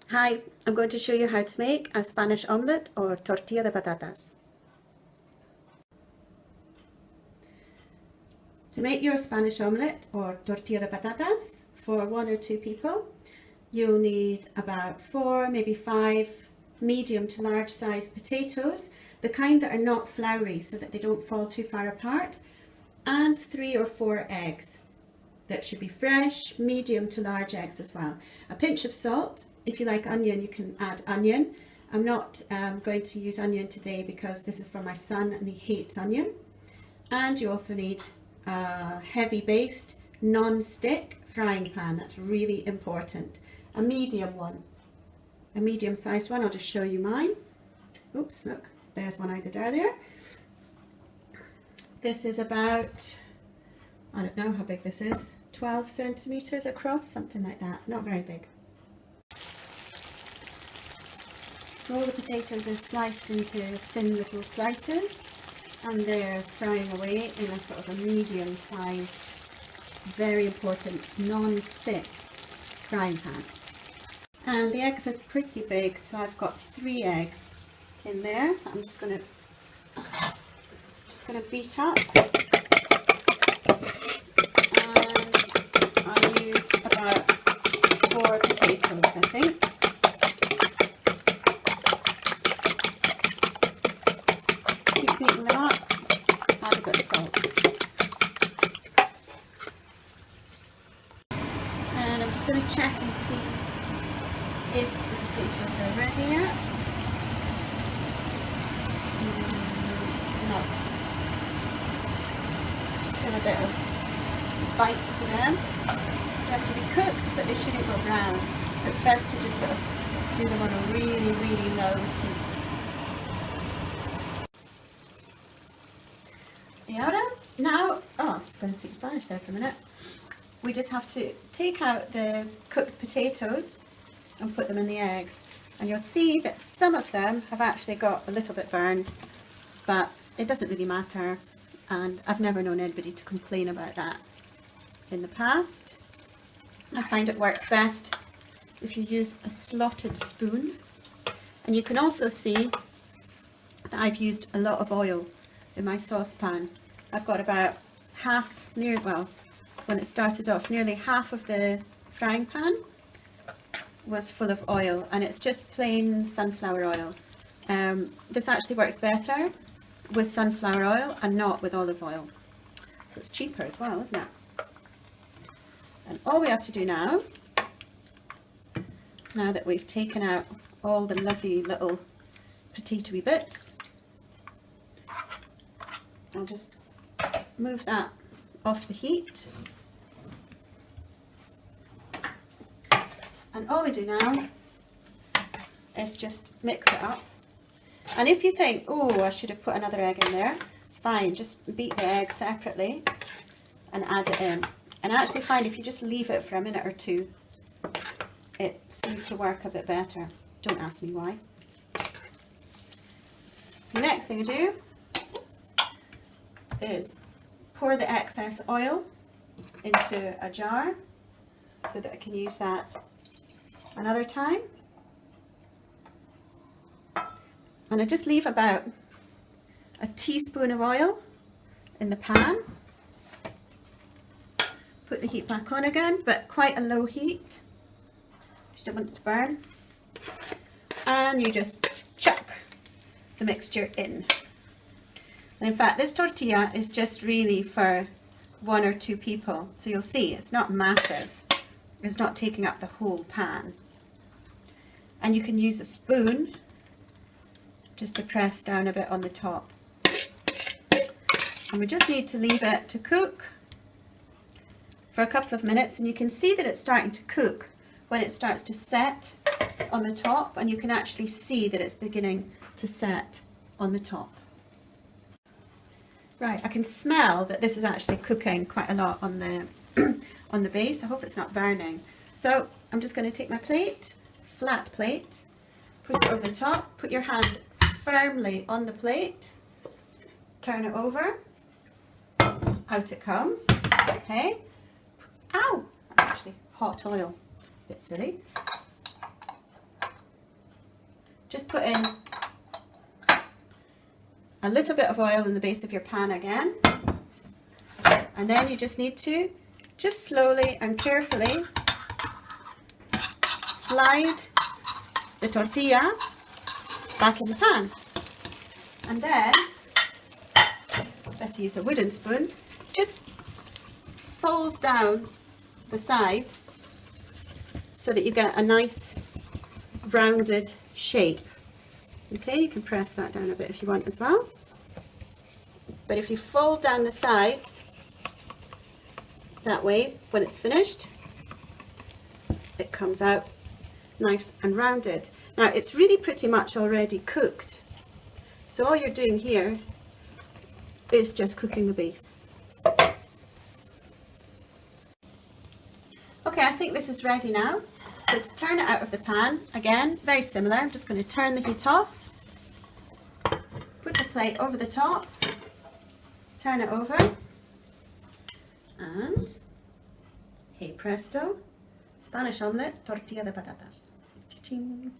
Hi, I'm going to show you how to make a Spanish omelette or tortilla de patatas. To make your Spanish omelette or tortilla de patatas for 1 or 2 people, you'll need about 4, maybe 5 medium to large size potatoes, the kind that are not floury so that they don't fall too far apart, and 3 or 4 eggs that should be fresh, medium to large eggs as well. A pinch of salt. If you like onion, you can add onion. I'm not going to use onion today because this is for my son and he hates onion. And you also need a heavy based non-stick frying pan. That's really important. A medium one, a medium sized one. I'll just show you mine. Oops, look, there's one I did earlier. This is about, I don't know how big this is, 12 centimeters across, something like that, not very big. So all the potatoes are sliced into thin little slices and they're frying away in a sort of a medium sized, very important non-stick frying pan. And the eggs are pretty big, so I've got 3 eggs in there. I'm just going to beat up. And I use about 4 potatoes, I think. Keep beating them up, add a bit of salt. And I'm just going to check and see if the potatoes are ready yet. No. Still a bit of bite to them. They have to be cooked, but they shouldn't go brown. So it's best to just sort of do them on a really, really low heat. Y ahora, now, oh, I was going to speak Spanish there for a minute. We just have to take out the cooked potatoes and put them in the eggs. And you'll see that some of them have actually got a little bit burned, but it doesn't really matter. And I've never known anybody to complain about that in the past. I find it works best if you use a slotted spoon. And you can also see that I've used a lot of oil in my saucepan. I've got about half, when it started off, nearly half of the frying pan was full of oil, and it's just plain sunflower oil. This actually works better with sunflower oil and not with olive oil. So it's cheaper as well, isn't it? And all we have to do now that we've taken out all the lovely little potatoey bits, I'll just move that off the heat. And all we do now is just mix it up. And if you think, oh, I should have put another egg in there, it's fine. Just beat the egg separately and add it in. And I actually find if you just leave it for a minute or 2, it seems to work a bit better. Don't ask me why. The next thing I do is pour the excess oil into a jar so that I can use that another time. And I just leave about a teaspoon of oil in the pan. Put the heat back on again, but quite a low heat. You don't want it to burn. And you just chuck the mixture in. And in fact, this tortilla is just really for 1 or 2 people. So you'll see it's not massive. It's not taking up the whole pan. And you can use a spoon just to press down a bit on the top. And we just need to leave it to cook for a couple of minutes, and you can see that it's starting to cook when it starts to set on the top, and you can actually see that it's beginning to set on the top. Right, I can smell that this is actually cooking quite a lot on the on the base. I hope it's not burning. So I'm just going to take my plate, flat plate, put it over the top, put your hand firmly on the plate, turn it over, out it comes. Okay. Ow! That's actually hot oil. A bit silly. just put in a little bit of oil in the base of your pan again, and then you just need to just slowly and carefully slide the tortilla back in the pan, and then, better use a wooden spoon, just fold down the sides so that you get a nice rounded shape. Okay, you can press that down a bit if you want as well, but if you fold down the sides that way, when it's finished, it comes out nice and rounded. Now it's really pretty much already cooked, so all you're doing here is just cooking the base. Okay, I think this is ready now. So to turn it out of the pan, again, very similar. I'm just going to turn the heat off, put the plate over the top, turn it over, and hey presto, Spanish omelette, tortilla de patatas. Cha-ching.